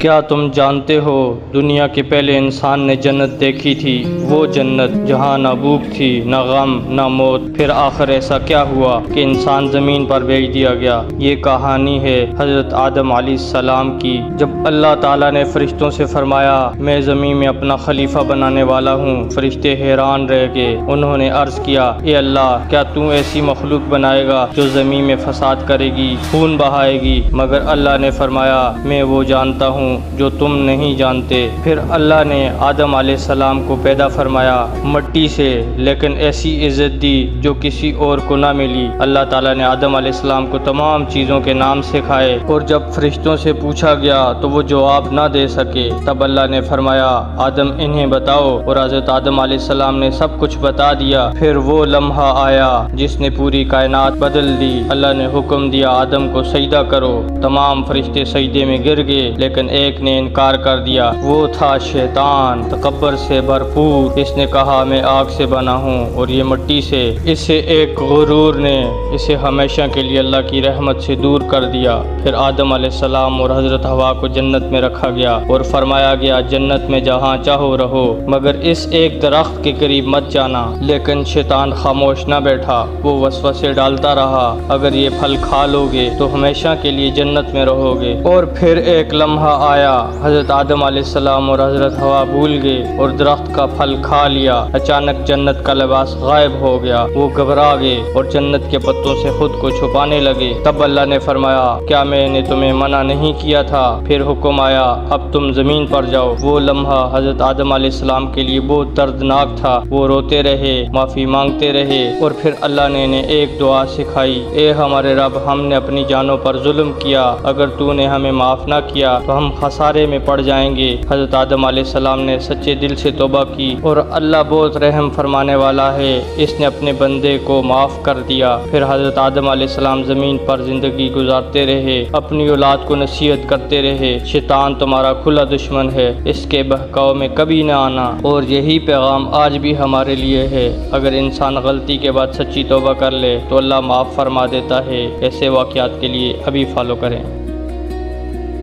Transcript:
کیا تم جانتے ہو دنیا کے پہلے انسان نے جنت دیکھی تھی، وہ جنت جہاں نہ بھوک تھی، نہ غم، نہ موت۔ پھر آخر ایسا کیا ہوا کہ انسان زمین پر بھیج دیا گیا؟ یہ کہانی ہے حضرت آدم علیہ السلام کی۔ جب اللہ تعالیٰ نے فرشتوں سے فرمایا میں زمین میں اپنا خلیفہ بنانے والا ہوں، فرشتے حیران رہ گئے۔ انہوں نے عرض کیا اے اللہ، کیا تو ایسی مخلوق بنائے گا جو زمین میں فساد کرے گی، خون بہائے گی؟ مگر اللہ نے فرمایا میں وہ جانتا ہوں جو تم نہیں جانتے۔ پھر اللہ نے آدم علیہ السلام کو پیدا فرمایا مٹی سے، لیکن ایسی عزت دی جو کسی اور کو نہ ملی۔ اللہ تعالیٰ نے آدم علیہ السلام کو تمام چیزوں کے نام سکھائے، اور جب فرشتوں سے پوچھا گیا تو وہ جواب نہ دے سکے۔ تب اللہ نے فرمایا آدم انہیں بتاؤ، اور حضرت آدم علیہ السلام نے سب کچھ بتا دیا۔ پھر وہ لمحہ آیا جس نے پوری کائنات بدل دی۔ اللہ نے حکم دیا آدم کو سجدہ کرو، تمام فرشتے سجدے میں گر گئے، لیکن ایک نے انکار کر دیا، وہ تھا شیطان، تکبر سے بھرپور۔ اس نے کہا میں آگ سے بنا ہوں اور یہ مٹی سے۔ اسے ایک غرور نے اسے ہمیشہ کے لیے اللہ کی رحمت سے دور کر دیا۔ پھر آدم علیہ السلام اور حضرت حوا کو جنت میں رکھا گیا اور فرمایا گیا جنت میں جہاں چاہو رہو، مگر اس ایک درخت کے قریب مت جانا۔ لیکن شیطان خاموش نہ بیٹھا، وہ وسوسے ڈالتا رہا، اگر یہ پھل کھا لوگے تو ہمیشہ کے لیے جنت میں رہو گے۔ اور پھر ایک لمحہ آیا، حضرت آدم علیہ السلام اور حضرت حوا بھول گئے اور درخت کا پھل کھا لیا۔ اچانک جنت کا لباس غائب ہو گیا، وہ گھبرا گئے اور جنت کے پتوں سے خود کو چھپانے لگے۔ تب اللہ نے فرمایا کیا میں نے تمہیں منع نہیں کیا تھا؟ پھر حکم آیا اب تم زمین پر جاؤ۔ وہ لمحہ حضرت آدم علیہ السلام کے لیے بہت دردناک تھا، وہ روتے رہے، معافی مانگتے رہے، اور پھر اللہ نے انہیں ایک دعا سکھائی، اے ہمارے رب، ہم نے اپنی جانوں پر ظلم کیا، اگر تو نے ہمیں معاف نہ کیا تو ہم خسارے میں پڑ جائیں گے۔ حضرت آدم علیہ السلام نے سچے دل سے توبہ کی، اور اللہ بہت رحم فرمانے والا ہے، اس نے اپنے بندے کو معاف کر دیا۔ پھر حضرت آدم علیہ السلام زمین پر زندگی گزارتے رہے، اپنی اولاد کو نصیحت کرتے رہے شیطان تمہارا کھلا دشمن ہے، اس کے بہکاؤ میں کبھی نہ آنا۔ اور یہی پیغام آج بھی ہمارے لیے ہے، اگر انسان غلطی کے بعد سچی توبہ کر لے تو اللہ معاف فرما دیتا ہے۔ ایسے واقعات کے لیے ابھی فالو کریں۔